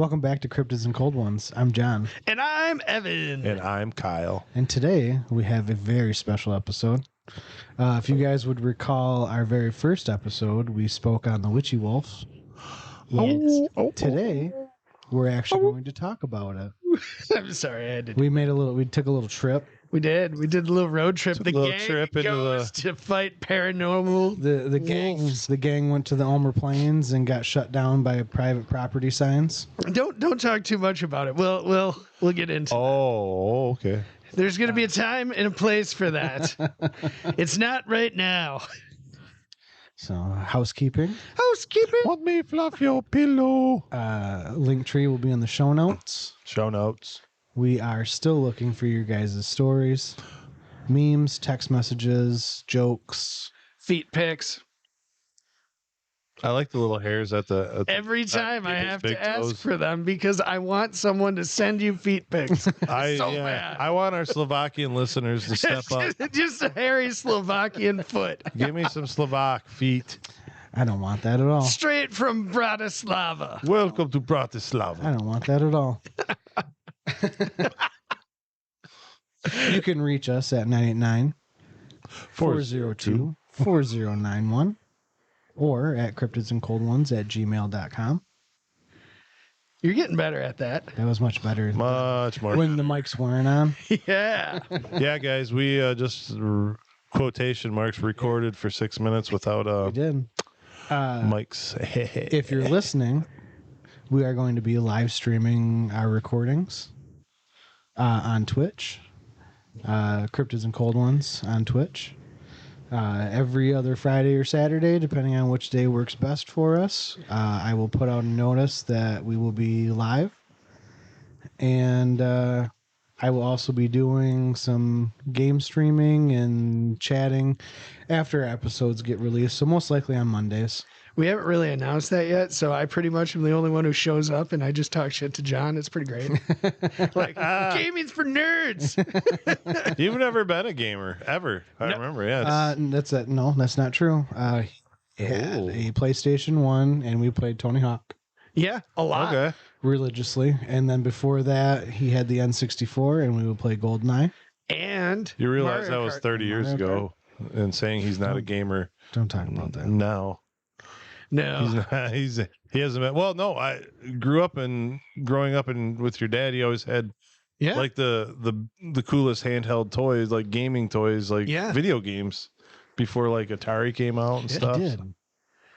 Welcome back to Cryptids and Cold Ones. I'm John. And I'm Evan. And I'm Kyle. And today we have a very special episode. If you guys would recall our very first episode, we spoke on the Witchy wolf. Yes. Today, we're actually going to talk about it. I'm sorry, I did. We took a little trip. We did a little road trip. Took The a little gang trip into goes to fight paranormal. The gang went to the Omer Plains and got shut down by private property signs. Don't talk too much about it. We'll get into. Oh, okay. There's going to be a time and a place for that. It's not right now. So, housekeeping. Want me fluff your pillow? Linktree will be in the show notes. Show notes. We are still looking for your guys' stories, memes, text messages, jokes. Feet pics. I like the little hairs at the... Every time I have big to ask toes. for them because I want someone to send you feet pics. Bad. I want our Slovakian listeners to step up. Just a hairy Slovakian foot. Give me some Slovak feet. I don't want that at all. Straight from Bratislava. Welcome to I Bratislava. don't want that at all. You can reach us at 989-402-4091 or at cryptidsandcoldones@gmail.com. You're getting better at that. That was much better Much more. when the mics weren't on. Yeah. Yeah, guys, we just quotation marks recorded for 6 minutes without We did. mics. If you're listening, we are going to be live streaming our recordings on Twitch. Cryptids and Cold Ones on Twitch. Every other Friday or Saturday, depending on which day works best for us. I will put out a notice that we will be live. And I will also be doing some game streaming and chatting after episodes get released. So most likely on Mondays. We haven't really announced that yet, so I pretty much am the only one who shows up, and I just talk shit to John. It's pretty great. Like, gaming's for nerds. You've never been a gamer, ever. I remember, yes. No, that's not true. He had a PlayStation 1, and we played Tony Hawk. Yeah, a lot. Okay. Religiously. And then before that, he had the N64, and we would play GoldenEye. And You realize Mario that was Kart. 30 years ago, and saying he's not a gamer. Don't talk about that. No. No. He hasn't been. Well, no, I growing up with your dad, he always had like the coolest handheld toys, like gaming toys, like video games before like Atari came out and stuff. He did.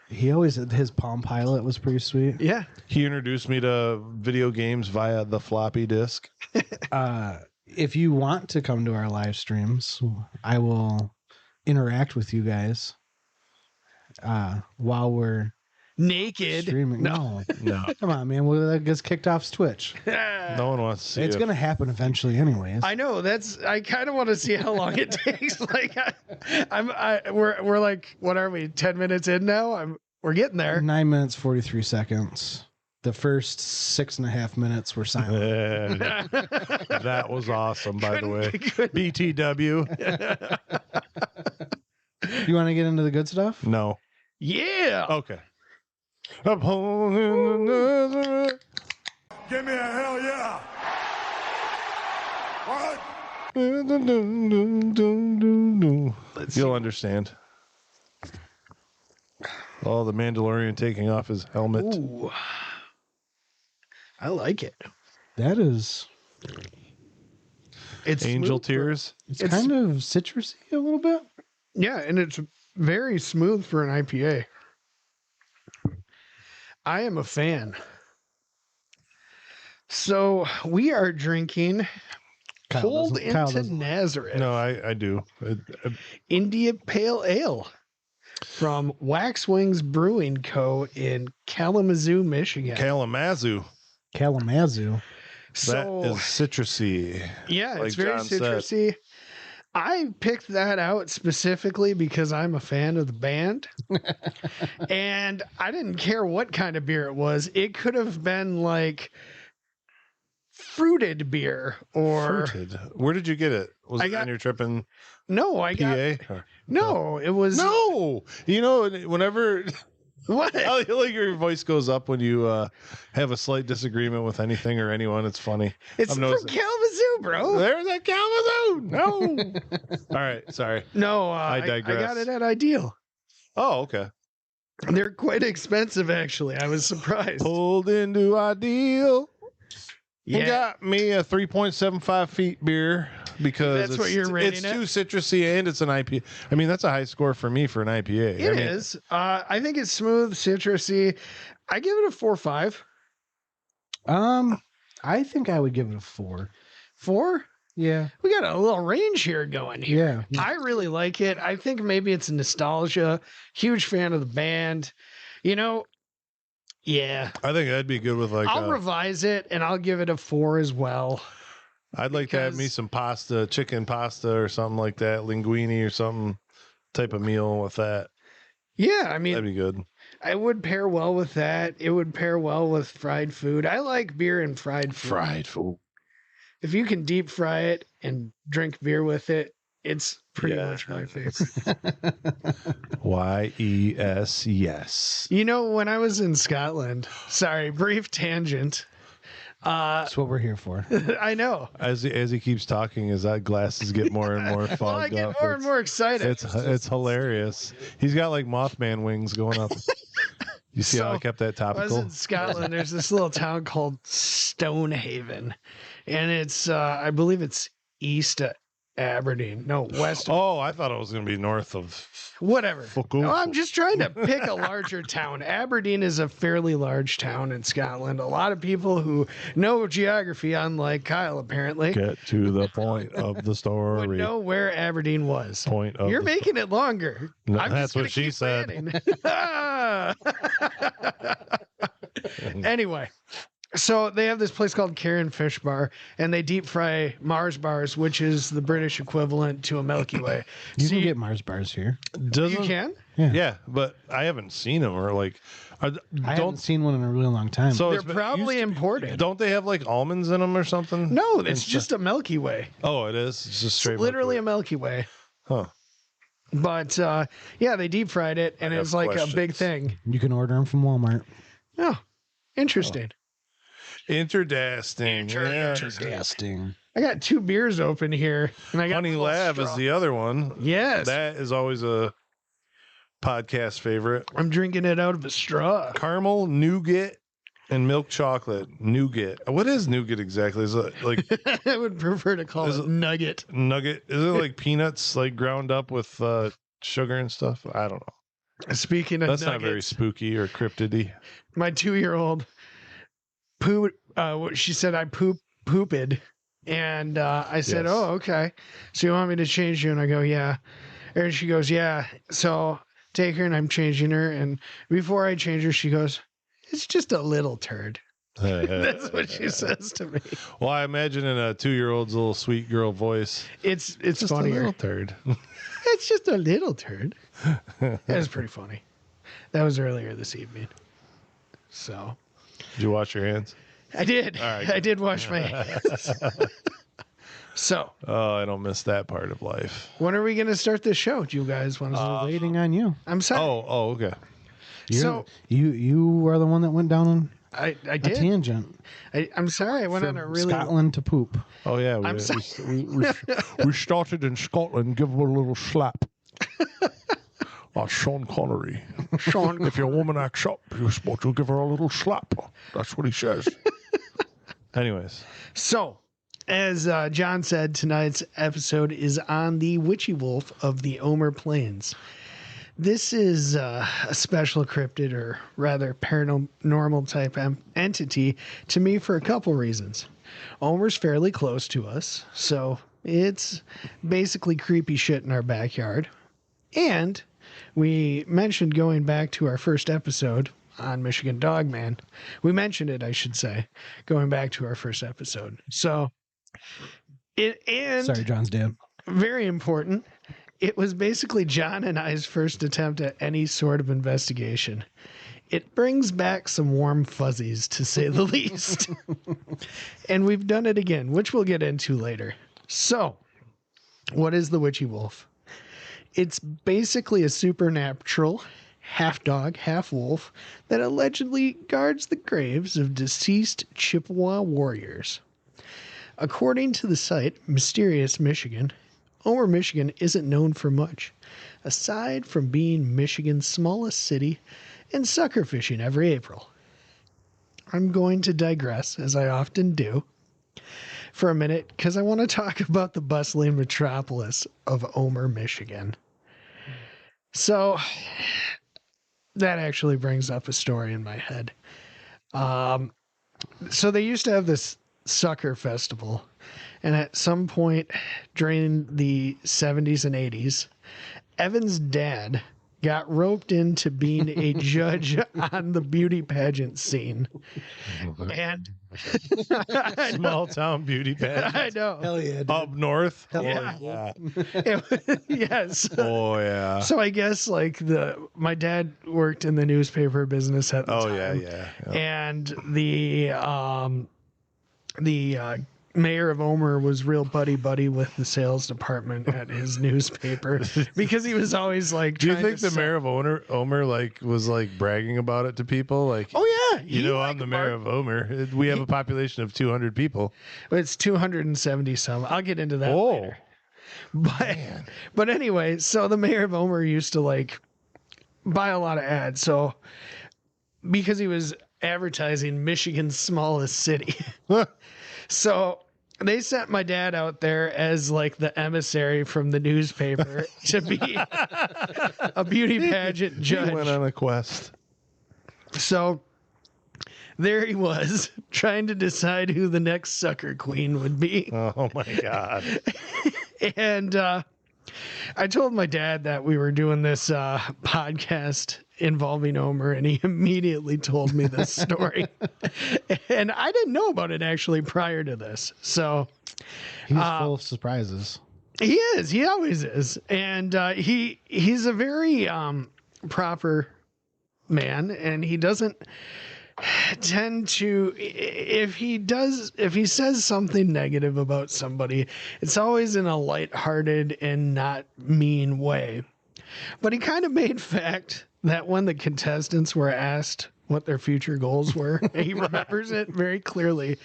He always, his Palm Pilot was pretty sweet. Yeah. He introduced me to video games via the floppy disk. If you want to come to our live streams, I will interact with you guys while we're Naked. streaming. No. Come on, man. Well, that gets kicked off Twitch. No one wants to see It's it. going to happen eventually anyways. I know. I kind of want to see how long it takes. Like, we're like, what are we? 10 minutes in now. We're getting there. 9 minutes, 43 seconds. The first 6.5 minutes were silent. That was awesome, by the way. BTW. You want to get into the good stuff? No. Yeah. Okay. Upon another. Give me a hell yeah! What? You'll understand. Oh, the Mandalorian taking off his helmet. Ooh. I like it. That is... It's Angel smooth tears. It's kind of citrusy a little bit. Yeah, and it's very smooth for an IPA. I am a fan. So we are drinking Pulled into Nazareth. No, I do. India Pale Ale from Waxwings Brewing Co. in Kalamazoo, Michigan. Kalamazoo. So, That is citrusy. Yeah, like it's very John said. citrusy. I picked that out specifically because I'm a fan of the band. And I didn't care what kind of beer it was. It could have been like fruited beer or Fruited. Where did you get it? Was it on your trip in no, I PA? got no, it was No. You know, whenever What? I like your voice goes up when you have a slight disagreement with anything or anyone. It's funny. It's from Kalamazoo, bro. There's a Kalamazoo. No. All right. Sorry. No, I digress. I got it at Ideal. Oh, okay. They're quite expensive, actually. I was surprised. Pulled into Ideal. Yeah. You got me a 3.75 feet beer because That's what you're rating it's too citrusy and it's an IPA. I mean, that's a high score for me for an IPA. It is. I think it's smooth, citrusy. I give it a 4.5. I think I would give it a 4. 4? Yeah. We got a little range here going here. Yeah. I really like it. I think maybe it's nostalgia. Huge fan of the band. You know, yeah. I think that'd be good with like. I'll revise it and I'll give it a 4 as well. I'd like to have me some pasta, chicken pasta or something like that, linguine or something type of meal with that. Yeah, I mean, that'd be good. I would pair well with that. It would pair well with fried food. I like beer and fried food. Fried food. If you can deep fry it and drink beer with it, it's pretty much my favorite. YES, yes. You know, when I was in Scotland, sorry, brief tangent. That's what we're here for. I know. As he keeps talking, his glasses get more and more fogged well, I get up. more and more excited. It's hilarious. He's got like Mothman wings going up. You see how I kept that topical? I was in Scotland. There's this little town called Stonehaven, and it's I believe it's east of Aberdeen. No, west. Oh, I thought it was going to be north of. Whatever. No, I'm just trying to pick a larger town. Aberdeen is a fairly large town in Scotland. A lot of people who know geography, unlike Kyle, apparently. Get to the point of the story. Would know where Aberdeen was. Point of You're making it longer. No, I'm that's just gonna what she keep said. planning. Anyway. So they have this place called Karen Fish Bar, and they deep fry Mars bars, which is the British equivalent to a Milky Way. You can get Mars bars here. You can? Yeah, but I haven't seen them or like. I haven't seen one in a really long time. So they're probably imported. Don't they have like almonds in them or something? No, it's just a Milky Way. Oh, it is. It's just straight. It's literally a Milky Way. Huh. But yeah, they deep fried it, and it's like a big thing. You can order them from Walmart. Oh, interesting. Interdasting. Interdasting. I got 2 beers open here, and I got Honey Lab is the other one. Yes, that is always a podcast favorite. I'm drinking it out of a straw. Caramel, nougat, and milk chocolate. Nougat. What is nougat exactly? Is it like? I would prefer to call it nugget. Nugget. Is it like peanuts, like ground up with sugar and stuff? I don't know. Speaking of that's nuggets, not very spooky or cryptidy. My 2-year-old she said I pooped, and I said, "Oh, okay. So you want me to change you?" And I go, "Yeah." And she goes, "Yeah." So take her, and I'm changing her. And before I change her, she goes, "It's just a little turd." That's what she says to me. Well, I imagine in a 2-year-old's little sweet girl voice, it's just funnier. A little turd. It's just a little turd. That's pretty funny. That was earlier this evening. So. Did you wash your hands? I did. All right, I did wash my hands. So. Oh, I don't miss that part of life. When are we going to start this show? Do you guys want to? Waiting on you. I'm sorry. Oh, okay. You are the one that went down on I a did. tangent. I'm sorry. I went on a really Scotland to poop. Oh yeah. I'm sorry. We started in Scotland. Give her a little slap. Sean Connery. If your woman acts up, you're supposed to give her a little slap. That's what he says. Anyways. So, as John said, tonight's episode is on the Witchy Wolf of the Omer Plains. This is a special cryptid, or rather paranormal type entity, to me for a couple reasons. Omer's fairly close to us, so it's basically creepy shit in our backyard. And we mentioned going back to our first episode on Michigan Dogman. We mentioned it, I should say, going back to our first episode. So, Sorry, John's dad. Very important. It was basically John and I's first attempt at any sort of investigation. It brings back some warm fuzzies, to say the least. And we've done it again, which we'll get into later. So, what is the Witchy Wolf? It's basically a supernatural half dog, half wolf, that allegedly guards the graves of deceased Chippewa warriors. According to the site, Mysterious Michigan, Omer, Michigan isn't known for much, aside from being Michigan's smallest city and sucker fishing every April. I'm going to digress, as I often do, for a minute, because I want to talk about the bustling metropolis of Omer, Michigan. So, that actually brings up a story in my head. So they used to have this sucker festival, and at some point during the 70s and 80s, Evan's dad got roped into being a judge on the beauty pageant scene. And small town beauty pageant. I know. Hell yeah. Dude. Up north. Yeah. Yes. Oh yeah. So I guess like my dad worked in the newspaper business at the time. Yeah. And the mayor of Omer was real buddy with the sales department at his newspaper because he was always like. Do you think the mayor of Omer like was like bragging about it to people? Like, oh yeah, I'm the mayor of Omer. We have a population of 200 people. It's 270 some. I'll get into that later. But anyway, so the mayor of Omer used to like buy a lot of ads. So because he was advertising Michigan's smallest city. So they sent my dad out there as like the emissary from the newspaper to be a beauty pageant judge. He went on a quest. So there he was trying to decide who the next sucker queen would be. Oh my God. And I told my dad that we were doing this podcast involving Omer, and he immediately told me this story. And I didn't know about it actually prior to this. So he's full of surprises. He is. He always is. And he's a very proper man, and he doesn't tend to, if he says something negative about somebody, it's always in a lighthearted and not mean way. But he kind of made fact that when the contestants were asked what their future goals were, he remembers it very clearly.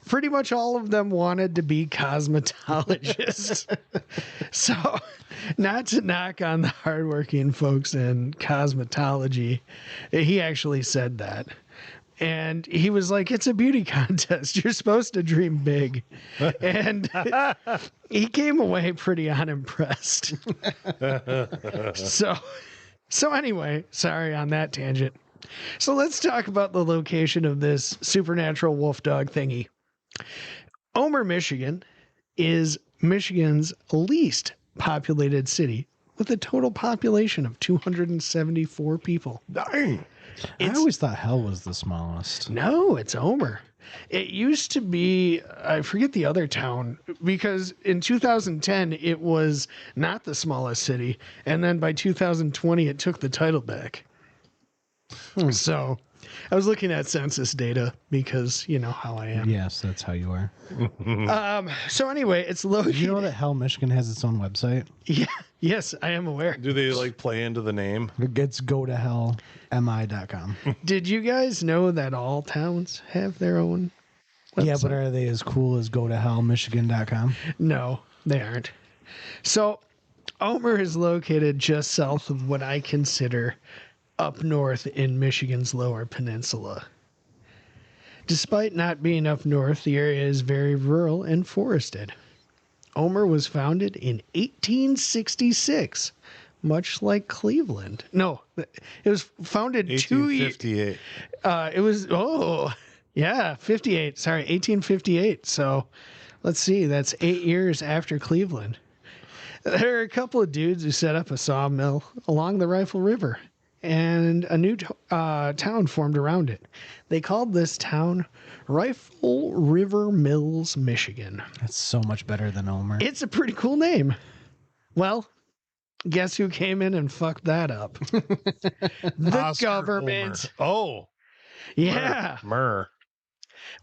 Pretty much all of them wanted to be cosmetologists. So, not to knock on the hardworking folks in cosmetology, he actually said that. And he was like, it's a beauty contest. You're supposed to dream big. And he came away pretty unimpressed. So anyway, sorry on that tangent. So let's talk about the location of this supernatural wolf dog thingy. Omer, Michigan is Michigan's least populated city with a total population of 274 people. Dang. I always thought Hell was the smallest. No, it's Omer. It used to be, I forget the other town, because in 2010, it was not the smallest city. And then by 2020, it took the title back. So I was looking at census data because you know how I am. Yes, that's how you are. So anyway, it's located. Did you know that Hell, Michigan has its own website? Yeah. Yes, I am aware. Do they like play into the name? It's gotohellmi.com. Did you guys know that all towns have their own website? Yeah, but are they as cool as gotohellmichigan.com? No, they aren't. So Omer is located just south of what I consider up north in Michigan's Lower Peninsula. Despite not being up north, the area is very rural and forested. Omer was founded in 1866, much like Cleveland. No, it was founded 1858. It was 58. Sorry, 1858. So let's see, that's 8 years after Cleveland. There are a couple of dudes who set up a sawmill along the Rifle River, and a new town formed around it. They called this town Rifle River Mills, Michigan. That's so much better than Omer. It's a pretty cool name. Well, guess who came in and fucked that up? The Oscar government. Omer. Oh, Yeah. Mer.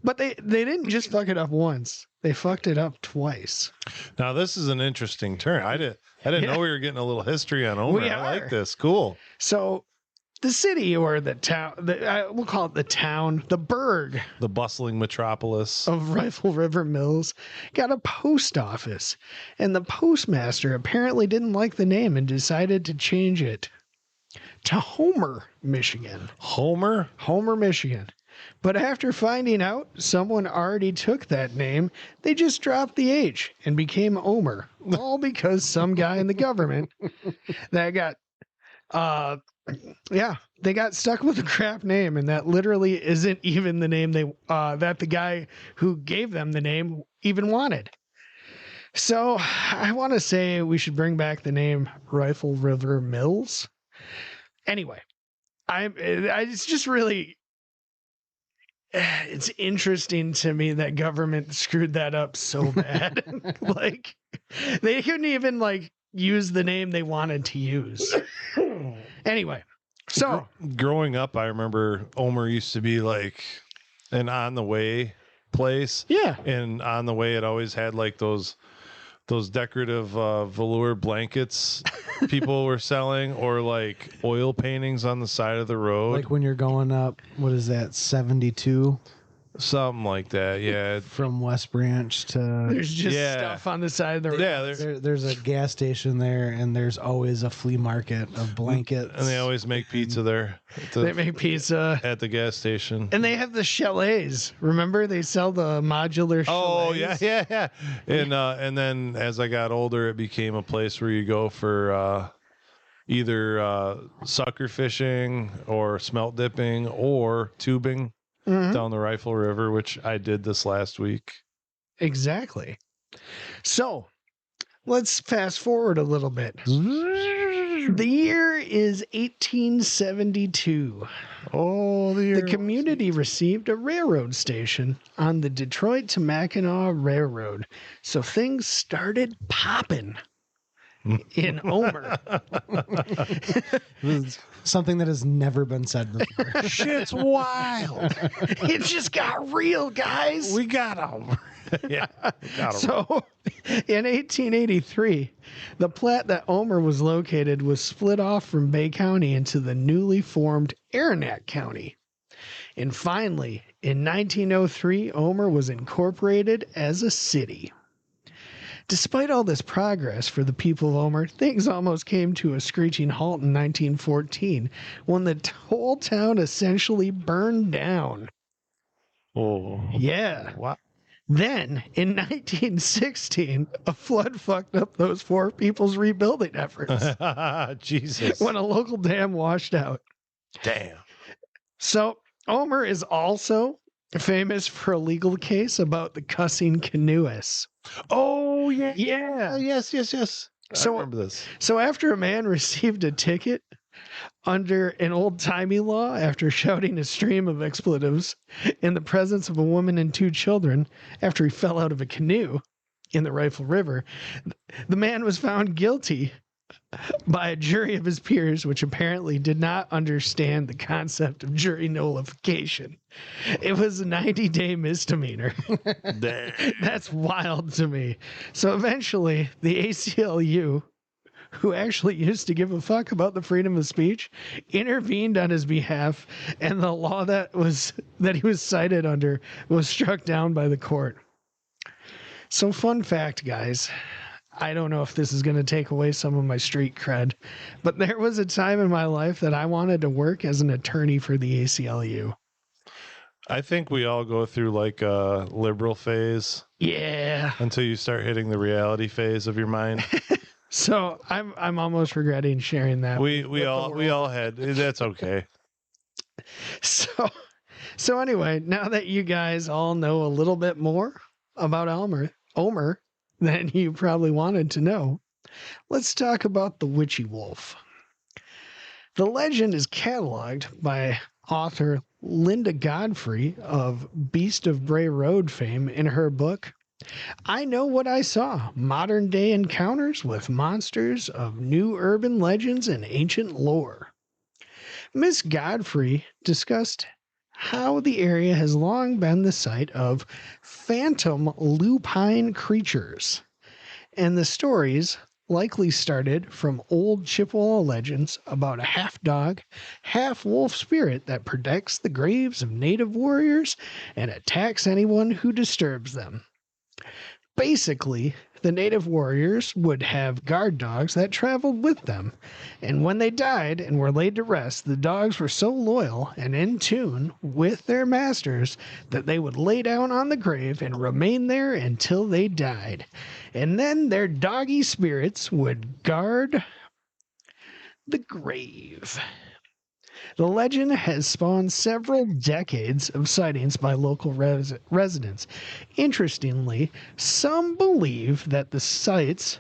But they didn't just fuck it up once. They fucked it up twice. Now this is an interesting turn. I didn't know we were getting a little history on Omer. I like this. Cool. So the city or the town, we'll call it the town, the burg, the bustling metropolis of Rifle River Mills, got a post office, and the postmaster apparently didn't like the name and decided to change it to Homer, Michigan. Homer, Michigan. But after finding out someone already took that name, they just dropped the H and became Omer. All because some guy in the government that got, they got stuck with a crap name, and that literally isn't even the name that the guy who gave them the name even wanted. So I want to say we should bring back the name Rifle River Mills. Anyway, it's just really, it's interesting to me that government screwed that up so bad. Like, they couldn't even use the name they wanted to use. Anyway, so growing up, I remember Omer used to be like an on the way place. Yeah. And on the way, it always had like those decorative velour blankets people were selling, or like oil paintings on the side of the road. Like when you're going up, what is that, 72? Something like that, yeah. From West Branch to... There's just stuff on the side of the road. Yeah, there's a gas station there, and there's always a flea market of blankets. And they always make pizza there. They make pizza. At the gas station. And they have the chalets. Remember? They sell the modular chalets. Oh, yeah. And then as I got older, it became a place where you go for either sucker fishing or smelt dipping or tubing. Mm-hmm. Down the Rifle River, which I did this last week. Exactly. So let's fast forward a little bit. The year is 1872. Oh, the community received a railroad station on the Detroit to Mackinac Railroad. So things started popping in Omer. Something that has never been said before. Shit's wild. It just got real, guys. We got them. Yeah. So in 1883, the plat that Omer was located was split off from Bay County into the newly formed Aranac County. And finally, in 1903, Omer was incorporated as a city. Despite all this progress for the people of Omer, things almost came to a screeching halt in 1914 when the whole town essentially burned down. Oh. Yeah. Wow. Then, in 1916, a flood fucked up those four people's rebuilding efforts. Jesus. When a local dam washed out. Damn. So, Omer is also famous for a legal case about the cussing canoeists. Oh, yeah. Yeah. Yes. I remember this. So after a man received a ticket under an old-timey law after shouting a stream of expletives in the presence of a woman and two children after he fell out of a canoe in the Rifle River, the man was found guilty by a jury of his peers, which apparently did not understand the concept of jury nullification. It was a 90-day misdemeanor. That's wild to me. So eventually, the ACLU, who actually used to give a fuck about the freedom of speech, intervened on his behalf, and the law that he was cited under was struck down by the court. So fun fact, guys. I don't know if this is going to take away some of my street cred, but there was a time in my life that I wanted to work as an attorney for the ACLU. I think we all go through like a liberal phase. Yeah. Until you start hitting the reality phase of your mind. So I'm almost regretting sharing that. We all had. That's okay. So anyway, now that you guys all know a little bit more about Omer than you probably wanted to know, let's talk about the Witchy Wolf. The legend is cataloged by author Linda Godfrey of Beast of Bray Road fame in her book, I Know What I Saw, Modern Day Encounters with Monsters of New Urban Legends and Ancient Lore. Miss Godfrey discussed how the area has long been the site of phantom lupine creatures. And the stories likely started from old Chippewa legends about a half-dog, half-wolf spirit that protects the graves of native warriors and attacks anyone who disturbs them. Basically, the native warriors would have guard dogs that traveled with them, and when they died and were laid to rest, the dogs were so loyal and in tune with their masters that they would lay down on the grave and remain there until they died. And then their doggy spirits would guard the grave. The legend has spawned several decades of sightings by local residents. Interestingly, some believe that the sightings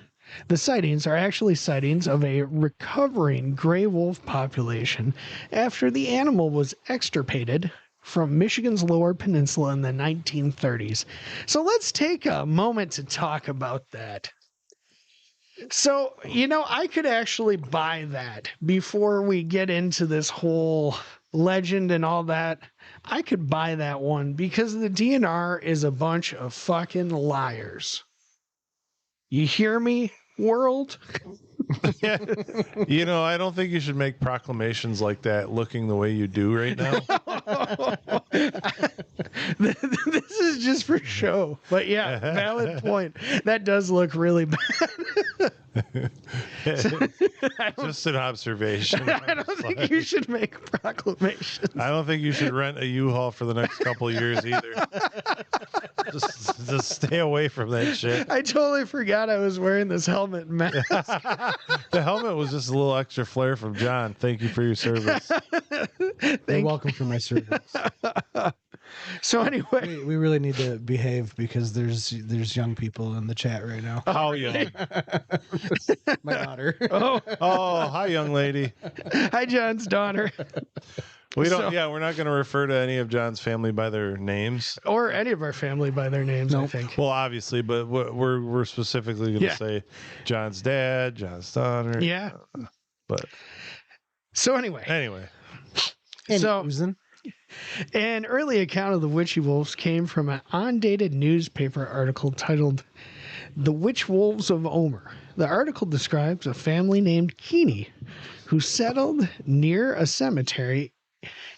are actually sightings of a recovering gray wolf population after the animal was extirpated from Michigan's Lower Peninsula in the 1930s. So let's take a moment to talk about that. So, I could actually buy that before we get into this whole legend and all that. I could buy that one because the DNR is a bunch of fucking liars. You hear me, world? I don't think you should make proclamations like that looking the way you do right now. This is just for show. But yeah, valid point. That does look really bad. Just an observation. I don't think you should make proclamations. I don't think you should rent a U-Haul for the next couple of years either. Just stay away from that shit. I totally forgot I was wearing this helmet and mask. The helmet was just a little extra flair from John. Thank you for your service. You're welcome for my service. So anyway, we really need to behave because there's young people in the chat right now. How young? My daughter. Oh, hi, young lady. Hi, John's daughter. We're not going to refer to any of John's family by their names, or any of our family by their names. Nope. I think. Well, obviously, but we're specifically going to say John's dad, John's daughter. Yeah. But so anyway. So an early account of the Witchy Wolves came from an undated newspaper article titled "The Witch Wolves of Omer." The article describes a family named Keeney who settled near a cemetery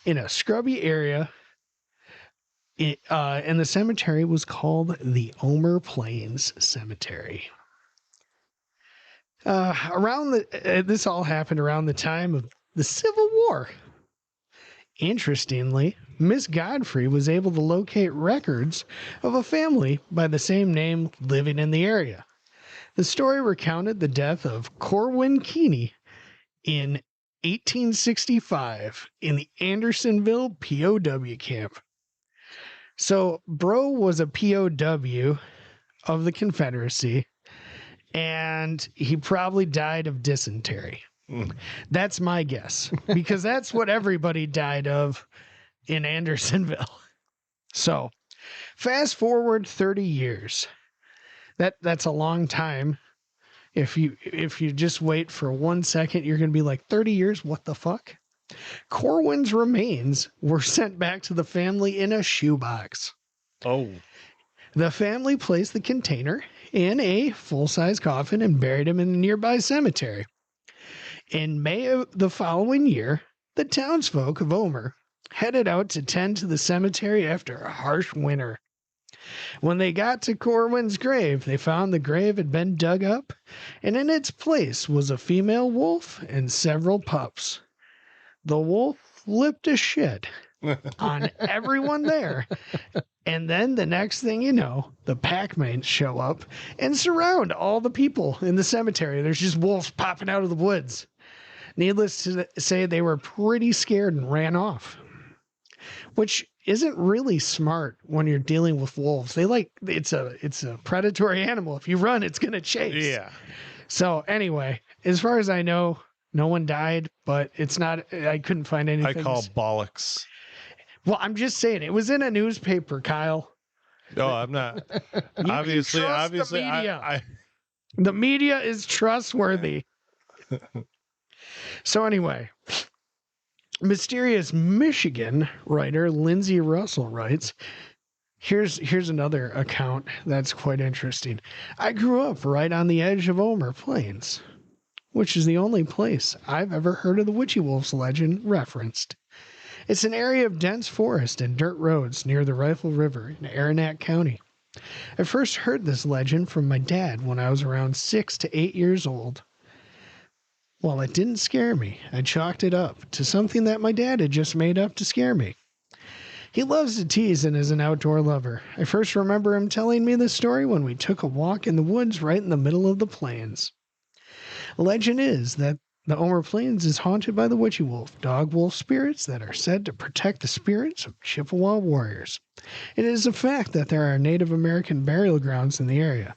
in a scrubby area, and the cemetery was called the Omer Plains Cemetery. This all happened around the time of the Civil War. Interestingly, Miss Godfrey was able to locate records of a family by the same name living in the area. The story recounted the death of Corwin Keeney in 1865 in the Andersonville POW camp. So, Bro was a POW of the Confederacy, and he probably died of dysentery. That's my guess, because that's what everybody died of in Andersonville. So, fast forward 30 years. That's a long time. If you just wait for 1 second, you're going to be like, 30 years? What the fuck? Corwin's remains were sent back to the family in a shoebox. Oh. The family placed the container in a full-size coffin and buried him in a nearby cemetery. In May of the following year, the townsfolk of Omer headed out to tend to the cemetery after a harsh winter. When they got to Corwin's grave, they found the grave had been dug up, and in its place was a female wolf and several pups. The wolf flipped a shit on everyone there, and then the next thing you know, the pack-mates show up and surround all the people in the cemetery. There's just wolves popping out of the woods. Needless to say, they were pretty scared and ran off, which isn't really smart when you're dealing with wolves. It's a predatory animal. If you run, it's going to chase. Yeah. So anyway, as far as I know, no one died, but I couldn't find anything. I call bollocks. Well, I'm just saying, it was in a newspaper, Kyle. No, I'm not. obviously, the media. The media is trustworthy. So anyway, Mysterious Michigan writer Lindsay Russell writes, here's another account that's quite interesting. I grew up right on the edge of Omer Plains, which is the only place I've ever heard of the Witchy Wolf's legend referenced. It's an area of dense forest and dirt roads near the Rifle River in Aranac County. I first heard this legend from my dad when I was around 6 to 8 years old. While it didn't scare me, I chalked it up to something that my dad had just made up to scare me. He loves to tease and is an outdoor lover. I first remember him telling me this story when we took a walk in the woods right in the middle of the plains. Legend is that the Omer Plains is haunted by the Witchy Wolf, dog-wolf spirits that are said to protect the spirits of Chippewa warriors. It is a fact that there are Native American burial grounds in the area.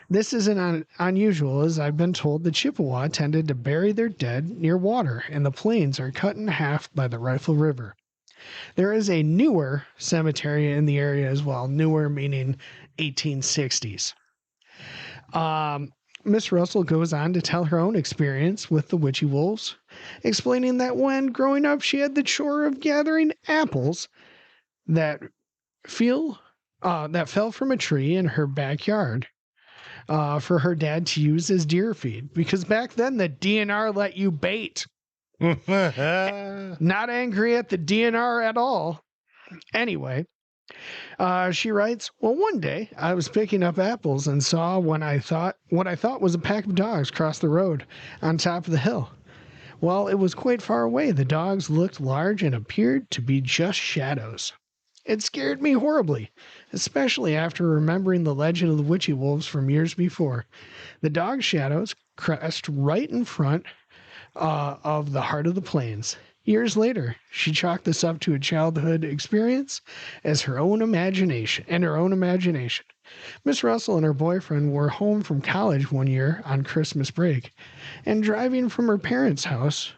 This isn't unusual, as I've been told the Chippewa tended to bury their dead near water, and the plains are cut in half by the Rifle River. There is a newer cemetery in the area as well, newer meaning 1860s. Miss Russell goes on to tell her own experience with the Witchy Wolves, explaining that when growing up she had the chore of gathering apples that fell from a tree in her backyard. For her dad to use as deer feed, because back then the DNR let you bait. Not angry at the DNR at all. Anyway, she writes, well, one day I was picking up apples and saw what I thought was a pack of dogs cross the road on top of the hill. While it was quite far away, the dogs looked large and appeared to be just shadows. It scared me horribly, especially after remembering the legend of the Witchy Wolves from years before. The dog shadows crashed right in front of the heart of the plains. Years later, she chalked this up to a childhood experience as her own imagination. Miss Russell and her boyfriend were home from college one year on Christmas break, and driving with her parents' house,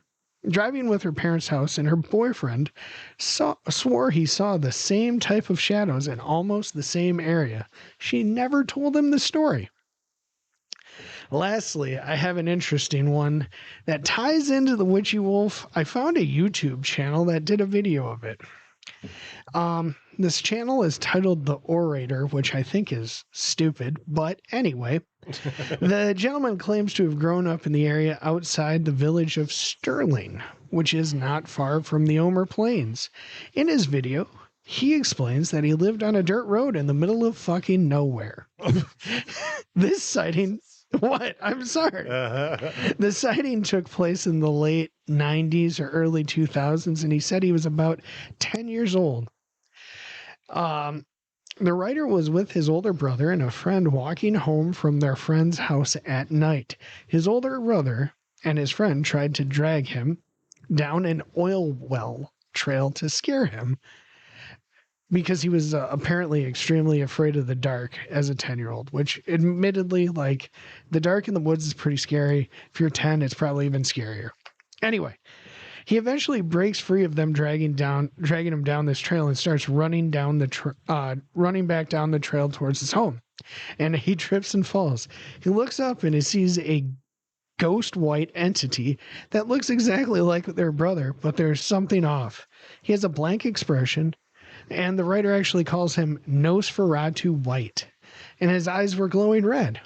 and her boyfriend swore he saw the same type of shadows in almost the same area. She never told him the story. Lastly, I have an interesting one that ties into the Witchy Wolf. I found a YouTube channel that did a video of it. This channel is titled The Orator, which I think is stupid, but anyway, the gentleman claims to have grown up in the area outside the village of Sterling, which is not far from the Omer Plains. In his video, he explains that he lived on a dirt road in the middle of fucking nowhere. This sighting... What? I'm sorry. The sighting took place in the late 90s or early 2000s, and he said he was about 10 years old. The writer was with his older brother and a friend walking home from their friend's house at night. His older brother and his friend tried to drag him down an oil well trail to scare him, because he was apparently extremely afraid of the dark as a 10-year-old, which admittedly, like, the dark in the woods is pretty scary. If you're 10, it's probably even scarier. Anyway, he eventually breaks free of them dragging him down this trail and starts running back down the trail towards his home. And he trips and falls. He looks up and he sees a ghost white entity that looks exactly like their brother, but there's something off. He has a blank expression, and the writer actually calls him Nosferatu White, and his eyes were glowing red.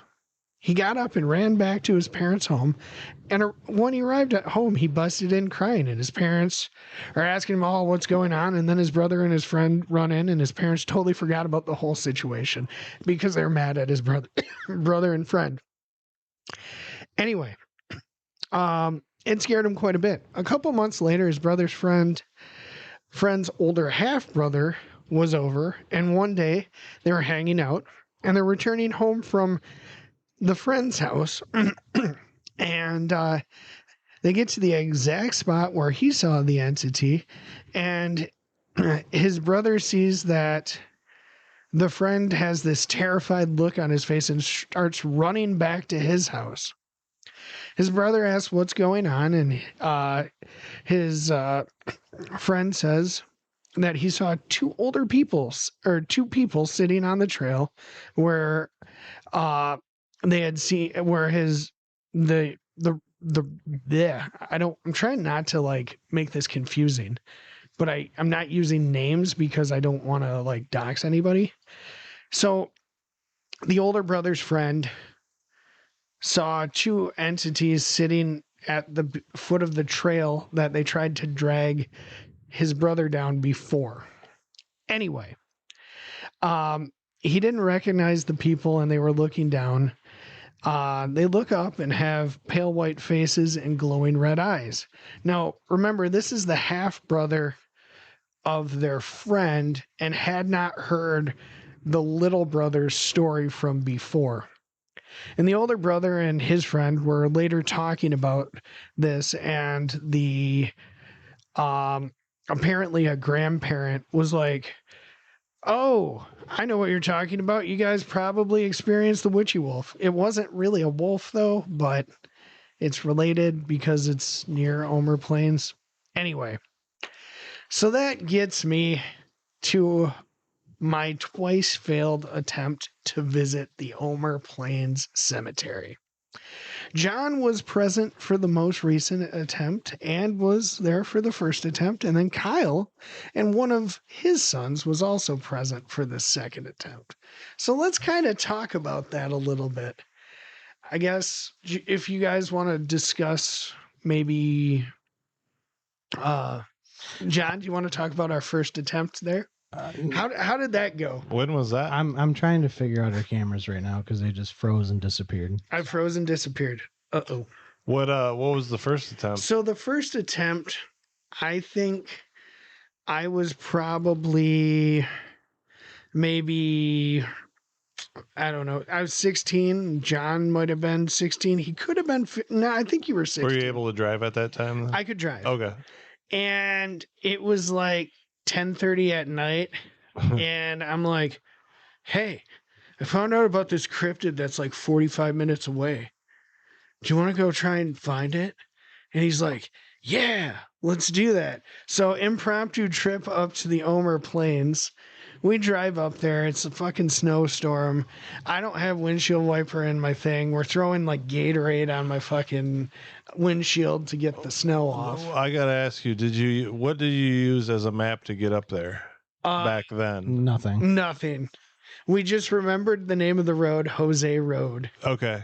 He got up and ran back to his parents' home, and when he arrived at home, he busted in crying, and his parents are asking him all what's going on, and then his brother and his friend run in, and his parents totally forgot about the whole situation because they're mad at his brother and friend. Anyway, it scared him quite a bit. A couple months later, his brother's friend's older half-brother was over, and one day they were hanging out, and they're returning home from the friend's house, and they get to the exact spot where he saw the entity, and his brother sees that the friend has this terrified look on his face and starts running back to his house. His brother asks what's going on, and his friend says that he saw two people sitting on the trail where they had seen where the I'm trying not to like make this confusing, but I'm not using names because I don't want to like dox anybody. So the older brother's friend saw two entities sitting at the foot of the trail that they tried to drag his brother down before. Anyway, he didn't recognize the people and they were looking down. They look up and have pale white faces and glowing red eyes. Now, remember, this is the half brother of their friend and had not heard the little brother's story from before. And the older brother and his friend were later talking about this, and the apparently a grandparent was like, "Oh, I know what you're talking about. You guys probably experienced the Witchy Wolf." It wasn't really a wolf though, but it's related because it's near Omer Plains. Anyway, so that gets me to my twice failed attempt to visit the Omer Plains Cemetery. John was present for the most recent attempt and was there for the first attempt. And then Kyle and one of his sons was also present for the second attempt. So let's kind of talk about that a little bit. I guess if you guys want to discuss maybe, John, do you want to talk about our first attempt there? How did that go? When was that? I'm trying to figure out our cameras right now because they just froze and disappeared. I froze and disappeared. Uh-oh. What was the first attempt? So the first attempt, I think I was probably maybe, I don't know. I was 16. John might have been 16. He could have been. No, I think you were 16. Were you able to drive at that time? I could drive. Okay. And it was like 10:30 at night. And I'm like, "Hey, I found out about this cryptid that's like 45 minutes away. Do you want to go try and find it?" And he's like, "Yeah, let's do that." So impromptu trip up to the Omer Plains. We drive up there. It's a fucking snowstorm. I don't have windshield wiper in my thing. We're throwing like Gatorade on my fucking windshield to get the snow off. I gotta ask you, what did you use as a map to get up there back then? Nothing. We just remembered the name of the road, Jose Road. Okay.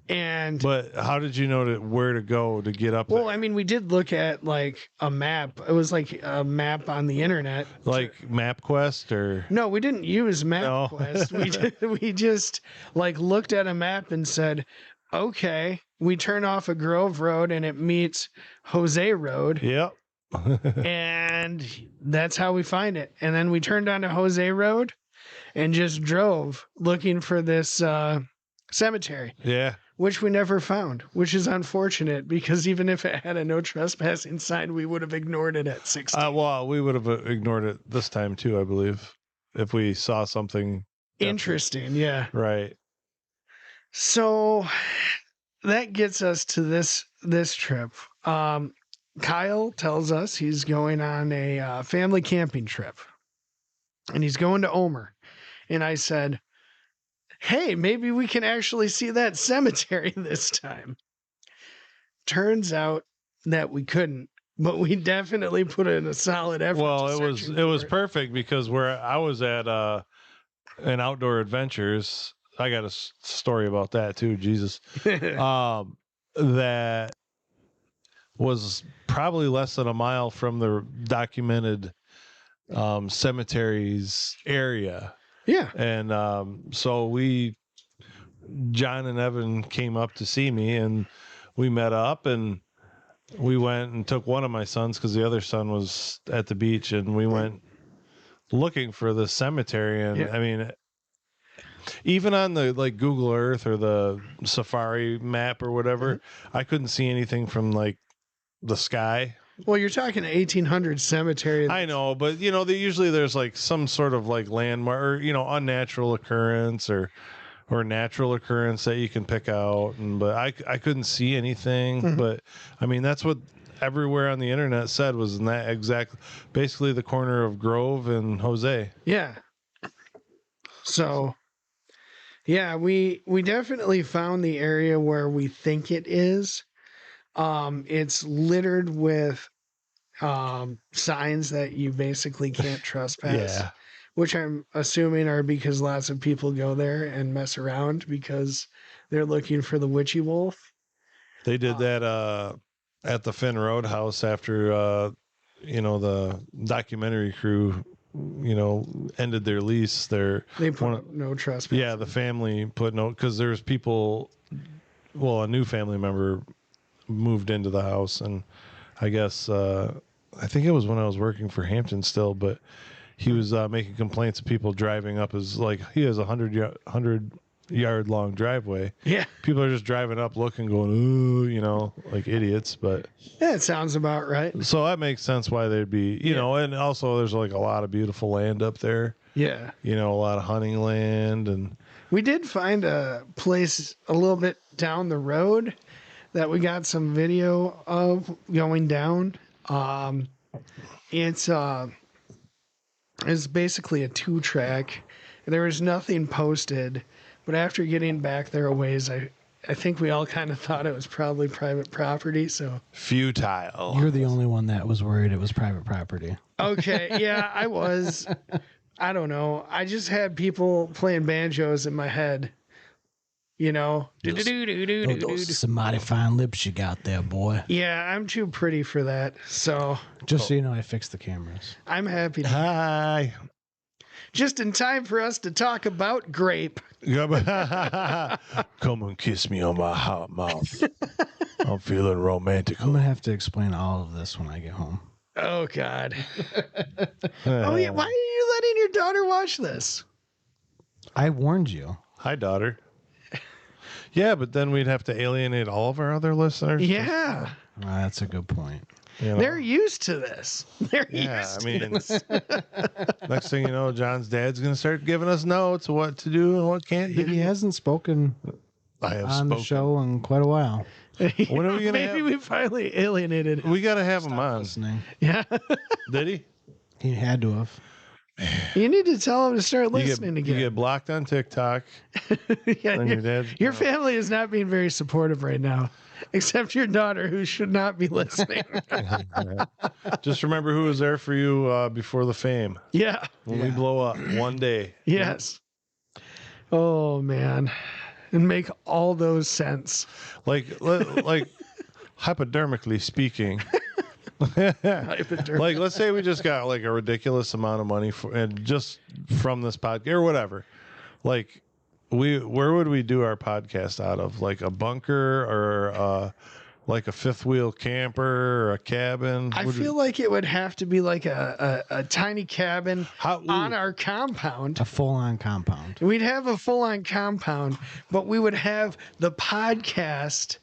But how did you know where to go to get up there? Well, I mean, we did look at like a map. It was like a map on the internet. Like MapQuest or? No, we didn't use MapQuest. No. We just like looked at a map and said, okay, we turn off a Grove Road and it meets Jose Road. Yep. And that's how we find it. And then we turned onto Jose Road and just drove looking for this cemetery. Yeah. Which we never found, which is unfortunate because even if it had a no trespassing sign, we would have ignored it at 16. Well, we would have ignored it this time too, I believe, if we saw something interesting. Yeah. Right. So that gets us to this trip. Kyle tells us he's going on a family camping trip, and he's going to Omer. And I said, "Hey, maybe we can actually see that cemetery this time." Turns out that we couldn't, but we definitely put in a solid effort. Well, it was perfect because where I was at in Outdoor Adventures, I got a story about that too. Jesus, that was probably less than a mile from the documented cemeteries area. Yeah. And so John and Evan came up to see me and we met up and we went and took one of my sons because the other son was at the beach and we went looking for the cemetery. And yeah. I mean, even on the like Google Earth or the Safari map or whatever, I couldn't see anything from like the sky. Well, you're talking 1800 cemetery. I know, but there's like some sort of like landmark or unnatural occurrence or natural occurrence that you can pick out, but I couldn't see anything. Mm-hmm. But I mean, that's what everywhere on the internet said was in that basically the corner of Grove and Jose. Yeah. So, yeah, we definitely found the area where we think it is. It's littered with signs that you basically can't trespass. Yeah. Which I'm assuming are because lots of people go there and mess around because they're looking for the witchy wolf. They did that at the Finn Roadhouse after the documentary crew ended their lease. They put no trespass. Yeah, the family put no, because there's people. Well, a new family member moved into the house, and I guess I think it was when I was working for Hampton still, but he was making complaints of people driving up his, like, he has a 100-yard long driveway. Yeah. People are just driving up looking, going, ooh, like idiots. But yeah, it sounds about right. So that makes sense why they'd be, and also there's like a lot of beautiful land up there. Yeah. A lot of hunting land. And we did find a place a little bit down the road that we got some video of going down. It's basically a 2-track. There was nothing posted, but after getting back there a ways, I think we all kind of thought it was probably private property. So futile. You're the only one that was worried it was private property. Okay, yeah, I was. I don't know. I just had people playing banjos in my head. Those some mighty fine lips you got there, boy. Yeah, I'm too pretty for that. So just so you know, I fixed the cameras. I'm happy. Hi. Just in time for us to talk about grape. Come and kiss me on my hot mouth. I'm feeling romantic. I'm gonna have to explain all of this when I get home. Oh God. Oh yeah. Why are you letting your daughter watch this? I warned you. Hi, daughter. Yeah, but then we'd have to alienate all of our other listeners. Yeah. That's a good point. They're used to this. Next thing you know, John's dad's going to start giving us notes of what to do and what can't do. He hasn't spoken the show in quite a while. When are we gonna Maybe we finally alienated him. We got to have him on. Listening. Yeah. Did he? He had to have. You need to tell him to start listening again. You get blocked on TikTok. Yeah, your family is not being very supportive right now, except your daughter, who should not be listening. Just remember who was there for you before the fame. Yeah. When we blow up one day. Yes. Oh, man. And make all those sense. Like hypodermically speaking. Like, let's say we just got like a ridiculous amount of money and just from this podcast or whatever. Like, where would we do our podcast out of? Like a bunker or like a fifth wheel camper or a cabin? I feel like it would have to be like a tiny cabin on our compound. A full-on compound. We'd have a full-on compound, but we would have the podcast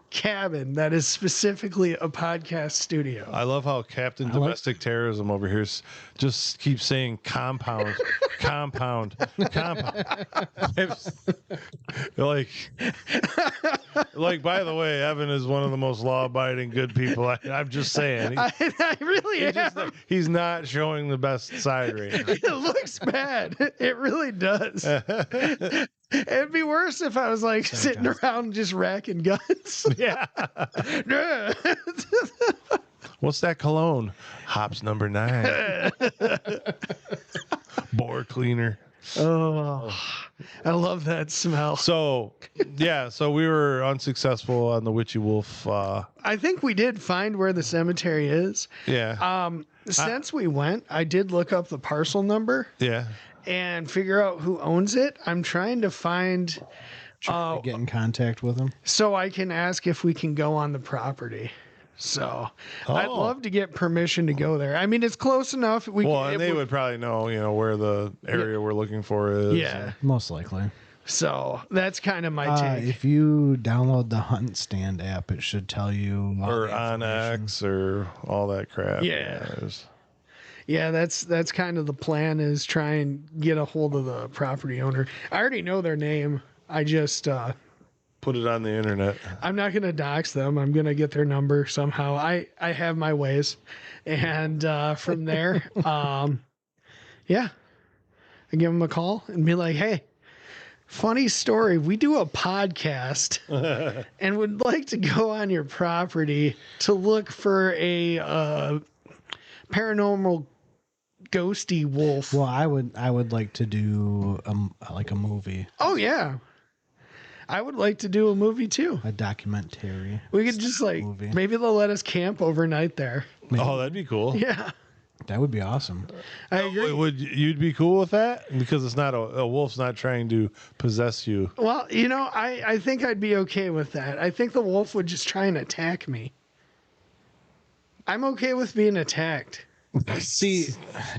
cabin that is specifically a podcast studio. I love how Captain Domestic Terrorism over here just keeps saying compound, compound. like, by the way, Evan is one of the most law-abiding good people. I'm just saying. I really am. He's not showing the best side right now. It looks bad. It really does. It'd be worse if I was like sitting around just racking guns. Yeah. What's that cologne? Hops number 9. Bore cleaner. Oh, I love that smell. So we were unsuccessful on the Witchy Wolf. I think we did find where the cemetery is. Yeah. Since we went, I did look up the parcel number. Yeah. And figure out who owns it. I'm trying to find. To get in contact with them, so I can ask if we can go on the property. So I'd love to get permission to go there. I mean, it's close enough. And they would probably know, where the area we're looking for is. Yeah, most likely. So that's kind of my take. If you download the Hunt Stand app, it should tell you. Or Onyx or all that crap. Yeah. Yeah, that's kind of the plan, is try and get a hold of the property owner. I already know their name. I just put it on the internet. I'm not going to dox them. I'm going to get their number somehow. I have my ways. And from there, I give them a call and be like, hey, Funny story. We do a podcast and would like to go on your property to look for a paranormal ghosty wolf. Well, I would like to do like a movie. Oh yeah. I would like to do a movie too. A documentary. We could just like movie. Maybe they'll let us camp overnight there. Maybe. Oh, that'd be cool. Yeah. That would be awesome. I agree. Would you'd be cool with that? Because it's not a wolf's not trying to possess you. Well, I think I'd be okay with that. I think the wolf would just try and attack me. I'm okay with being attacked. See,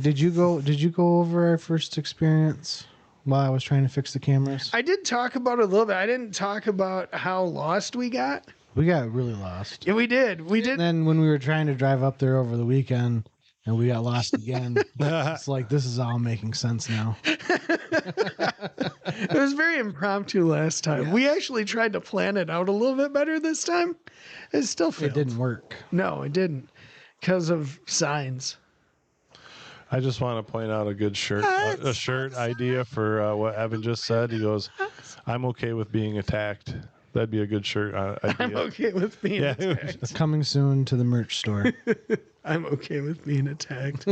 did you go over our first experience while I was trying to fix the cameras? I did talk about it a little bit. I didn't talk about how lost we got. We got really lost. Yeah, we did. And then when we were trying to drive up there over the weekend and we got lost again, it's like, this is all making sense now. It was very impromptu last time. Yeah. We actually tried to plan it out a little bit better this time. It still failed. It didn't work. No, it didn't. Because of signs. I just want to point out a good shirt, a shirt idea for what Evan just said. He goes, "I'm okay with being attacked." That'd be a good shirt idea. I'm okay with being attacked. Coming soon to the merch store. I'm okay with being attacked.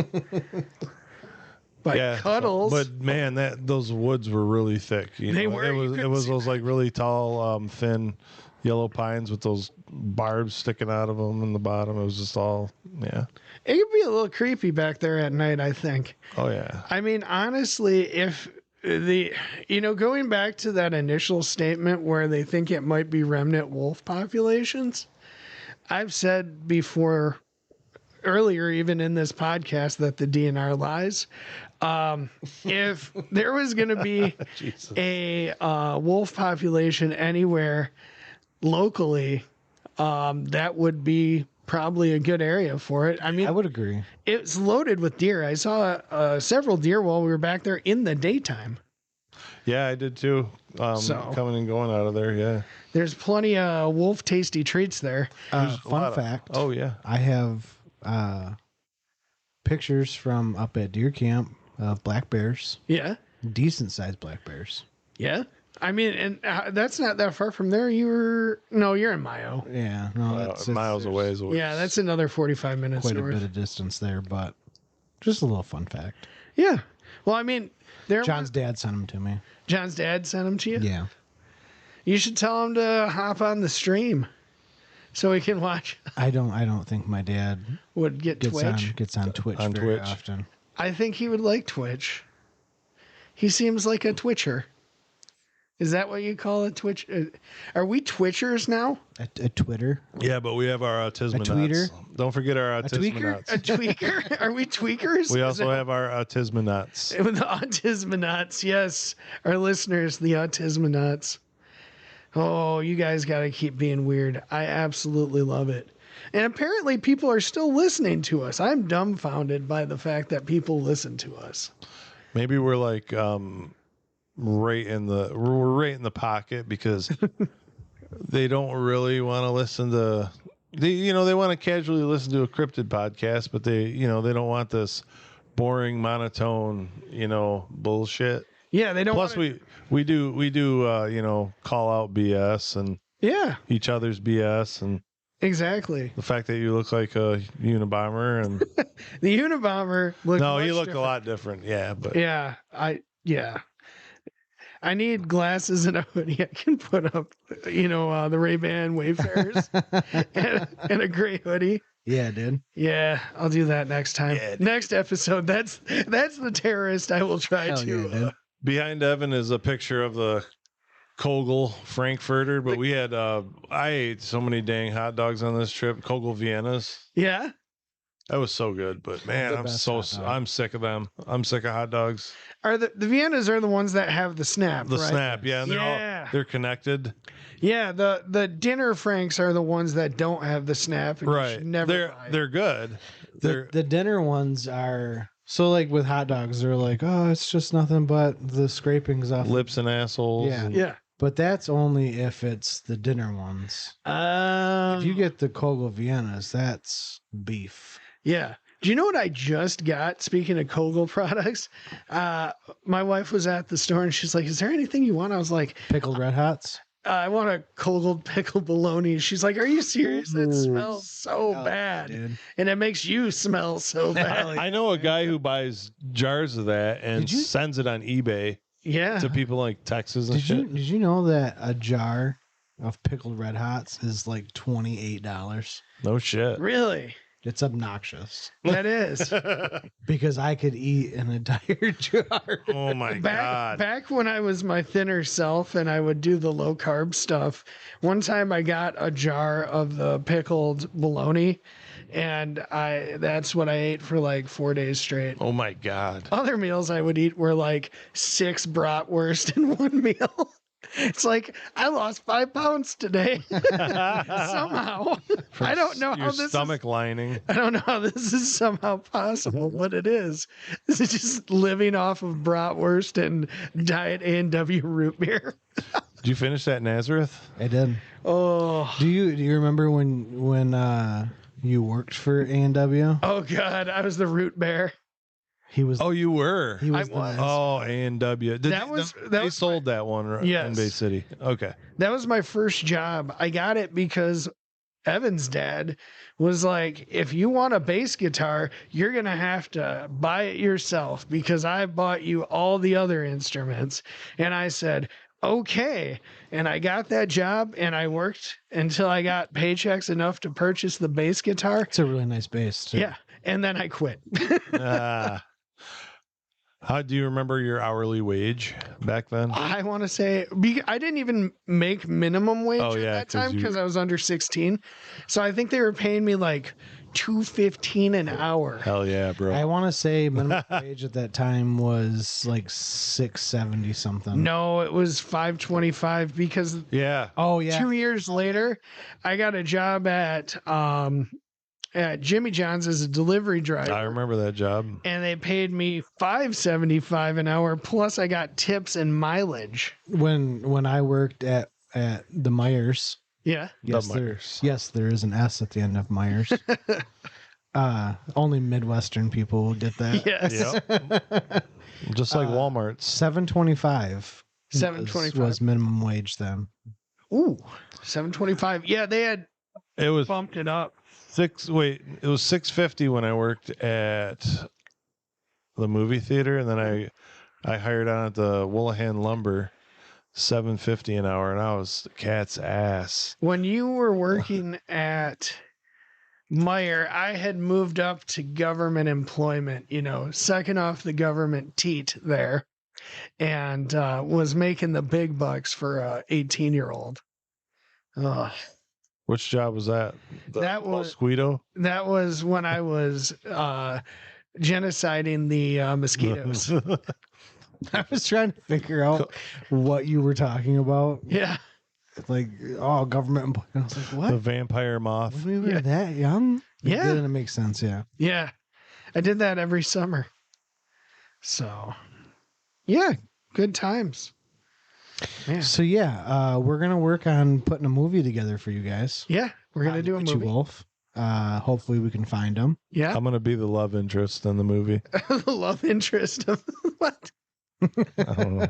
By Cuddles. But man, those woods were really thick. They were. It was those like really tall, thin yellow pines with those barbs sticking out of them in the bottom. It was just all, yeah. It could be a little creepy back there at night, I think. Oh, yeah. I mean, honestly, if going back to that initial statement where they think it might be remnant wolf populations, I've said before, earlier, even in this podcast, that the DNR lies. If there was going to be a wolf population anywhere locally, that would be probably a good area for it. I mean, I would agree. It's loaded with deer. I saw several deer while we were back there in the daytime. Yeah, I did too. Coming and going out of there. Yeah. There's plenty of wolf tasty treats there. Fun fact. Oh, yeah. I have pictures from up at deer camp of black bears. Yeah. Decent sized black bears. Yeah. I mean, and that's not that far from there. You're in Mayo. Yeah. No, It's miles away. Yeah, that's another 45 minutes quite north. a bit of distance there, but just a little fun fact. Yeah. Well, I mean, John's dad sent them to me. John's dad sent them to you? Yeah. You should tell him to hop on the stream so he can watch. I don't think my dad would get Twitch. Gets on Twitch on very Twitch. often. I think he would like Twitch. He seems like a Twitcher. Is that what you call a Twitch? Are we Twitchers now? A Twitter? Yeah, but we have our autism. A tweeter? Don't forget our autism. A tweaker? Are we tweakers? We also have our autismonauts. The autismonauts, yes. Our listeners, the autismonauts. Oh, you guys got to keep being weird. I absolutely love it. And apparently people are still listening to us. I'm dumbfounded by the fact that people listen to us. Maybe we're like right in the pocket because they don't really want to listen to they want to casually listen to a cryptid podcast, but they don't want this boring monotone bullshit. Yeah, they don't. Plus we do call out BS and each other's BS and exactly the fact that you look like a Unabomber and the Unabomber looked he looked different. a lot different. Yeah, but I need glasses and a hoodie. I can put up, the Ray-Ban Wayfarers and a gray hoodie. Yeah, dude. Yeah, I'll do that next time. Yeah, next episode. That's the terrorist I will try Hell to. yeah, dude. behind Evan is a picture of the Kogel Frankfurter, but we had I ate so many dang hot dogs on this trip. Kogel Viennas. Yeah. That was so good, but man, I'm sick of them. I'm sick of hot dogs. Are the Viennas are the ones that have the snap? The right? snap, yeah, and they're connected. Yeah, the dinner Franks are the ones that don't have the snap. Right, they're good. The dinner ones are so like with hot dogs, they're like, oh, it's just nothing but the scrapings off lips and assholes. Yeah, yeah. But that's only if it's the dinner ones. If you get the Kogel Viennas, that's beef. Yeah. Do you know what I just got? Speaking of Kogel products, my wife was at the store and she's like, "Is there anything you want?" I was like, Pickled Red Hots. I want a Kogel pickled bologna. She's like, "Are you serious? It smells so bad, dude. and it makes you smell so bad." I know a guy who buys jars of that and sends it on eBay. Yeah. To people like Texas and shit. Did you know that a jar of pickled Red Hots is like $28? No shit. Really? It's obnoxious. That is. Because I could eat an entire jar. Oh my God. Back when I was my thinner self and I would do the low carb stuff, one time I got a jar of the pickled bologna and that's what I ate for like 4 days straight. Oh my God. Other meals I would eat were like 6 bratwurst in one meal. It's like I lost 5 pounds today somehow. I don't know how this stomach lining. I don't know how this is somehow possible, but it is. This is just living off of bratwurst and diet A&W root beer. Did you finish that Nazareth? I did. Oh, do you remember when you worked for A&W? Oh God, I was the root bear. He was. Oh, you were. He was. Oh, A&W. They sold that one in Bay City. Okay. That was my first job. I got it because Evan's dad was like, "If you want a bass guitar, you're gonna have to buy it yourself because I bought you all the other instruments." And I said, "Okay." And I got that job and I worked until I got paychecks enough to purchase the bass guitar. It's a really nice bass too. Yeah. And then I quit. How do you remember your hourly wage back then? I want to say I didn't even make minimum wage at that time because I was under 16. So I think they were paying me like $2.15 an hour. Hell yeah, bro. I want to say minimum wage at that time was like $6.70 something. No, it was $5.25 because 2 years later, I got a job at Jimmy John's as a delivery driver. I remember that job. And they paid me $5.75 an hour. Plus, I got tips and mileage. When I worked at the Myers. Yeah. Yes, there is an S at the end of Myers. Only Midwestern people will get that. Yes. Yep. Just like Walmart's. $7.25. $7.25 was minimum wage then. Ooh, $7.25. Yeah, they had bumped it up. It was $6.50 when I worked at the movie theater, and then I hired on at the Woolahan Lumber, $7.50 an hour, and I was the cat's ass. When you were working at Meyer, I had moved up to government employment, second off the government teat there, and was making the big bucks for a 18-year-old. Which job was that? That was Mosquito? That was when I was genociding the mosquitoes. I was trying to figure out what you were talking about. Yeah. Like, government employee. I was like, what? The vampire moth. We were that young? Yeah. It didn't make sense, yeah. Yeah. I did that every summer. So, yeah, good times. Yeah. So we're gonna work on putting a movie together for you guys. Yeah, we're gonna do a Witchy movie. Wolf. Hopefully we can find them. Yeah, I'm gonna be the love interest in the movie. The love interest of what? I don't know.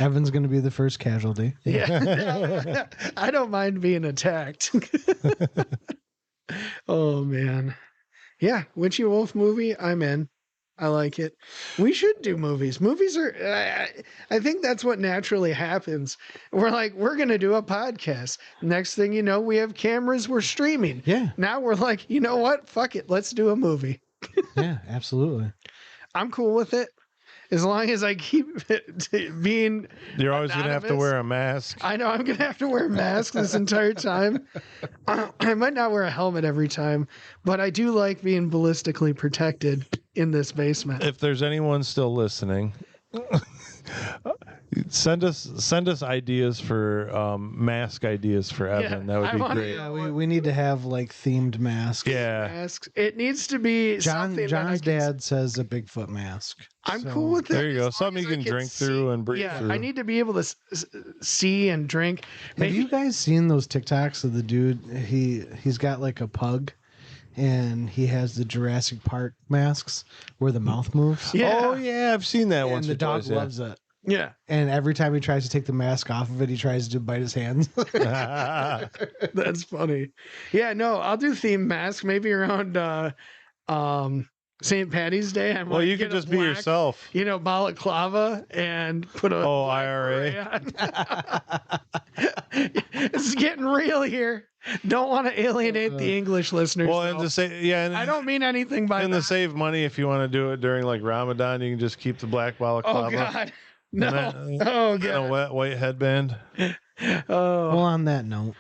Evan's gonna be the first casualty. Yeah, I don't mind being attacked. Oh man, yeah, Witchy Wolf movie. I'm in. I like it. We should do movies. Movies are, I think that's what naturally happens. We're like, we're going to do a podcast. Next thing you know, we have cameras, we're streaming. Yeah. Now we're like, you know what? Fuck it. Let's do a movie. Yeah, absolutely. I'm cool with it. As long as I keep being You're always going to have to wear a mask. I know I'm going to have to wear a mask this entire time. I might not wear a helmet every time, but I do like being ballistically protected in this basement. If there's anyone still listening, send us ideas for mask ideas for Evan. That would be great. Yeah, we need to have like themed masks. Yeah. Masks. It needs to be John's dad says a Bigfoot mask. I'm cool with it. There you go. Something you can drink through and breathe through. I need to be able to see and drink. Have you guys seen those TikToks of the dude? He's got like a pug, and he has the Jurassic Park masks where the mouth moves. Yeah. Oh yeah, I've seen that once. And the dog twice, loves it. Yeah. And every time he tries to take the mask off of it, he tries to bite his hands. That's funny. Yeah, no, I'll do theme mask maybe around St. Patty's Day. Well, you could just be yourself. Balaclava and put a IRA. This is getting real here. Don't want to alienate the English listeners. Well, and to say, and I don't mean anything by and that. to save money, if you want to do it during like Ramadan, you can just keep the black balaclava. Oh God, no! Oh God, and a white headband. Well, on that note,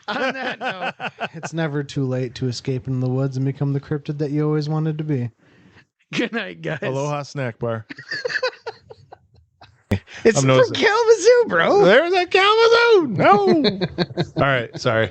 it's never too late to escape into the woods and become the cryptid that you always wanted to be. Good night, guys. Aloha snack bar. It's from Kalamazoo, bro. There's a Kalamazoo. No. All right. Sorry.